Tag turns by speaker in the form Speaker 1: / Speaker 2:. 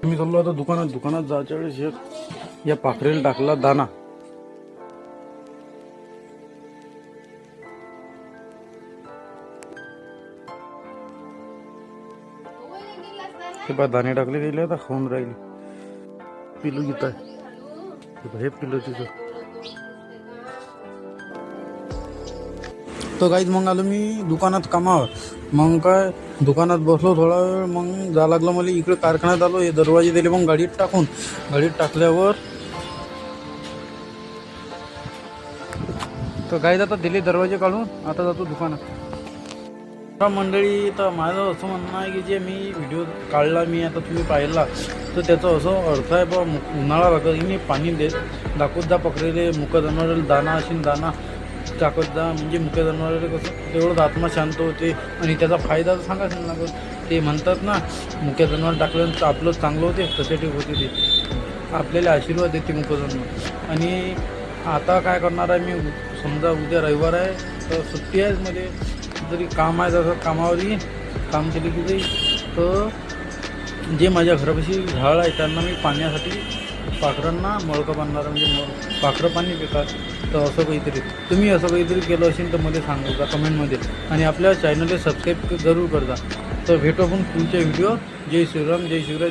Speaker 1: मी चाललो आता दुकानात जायच्या वेळेस या पाखरेला टाकला दाना. ते बा दाणे टाकले गेले आता खाऊन राहिले. पिलू घेत आहे हे पिलू तिचं. तर काहीच मग आलो मी दुकानात कामावर. मग काय दुकानात बसलो थोडा वेळ. मग जा लागलं मला इकडे कारखान्यात आलो. हे दरवाजे दिले मग गाडीत टाकल्यावर तर गाईत आता दिले दरवाजे काढून. आता जातो दुकानात. मंडळी तर माझं असं म्हणणं आहे की जे मी व्हिडिओ काढला मी आता तुम्ही पाहिला तर त्याचं असं अर्थ आहे बा उन्हाळा लागत की मी पाणी दाखवत जा पकडेले मुक्या जनावराला दाना असेल दाना टाकत जा. म्हणजे मुक्या जनावराला कसं तेवढंच आत्मा शांत होते आणि त्याचा फायदा तर सांगाच नाही लागत. ते म्हणतात ना मुक्या जनावर टाकलं तर आपलं चांगलं होते तशासाठी होते. ते आपल्याला आशीर्वाद देते मुक्या जनावर. आणि आता काय करणार आहे मी समजा उद्या रविवार आहे तर सुट्टी आहे मध्ये जरी काम आहे जसं कामावरही काम केले की जाईल. तर जे माझ्या घरापाशी झाड आहे त्यांना मी पाण्यासाठी पाखरांना मळकं बांधणार. म्हणजे पाखरं पाणी पितात. तर असं काहीतरी तुम्ही असं काहीतरी केलं असेल तर मला सांगा कमेंटमध्ये. आणि आपल्या चॅनलला सबस्क्राईब जरूर करता. तर भेटू आपण पुढच्या व्हिडिओ. जय श्रीराम जय शिवराय.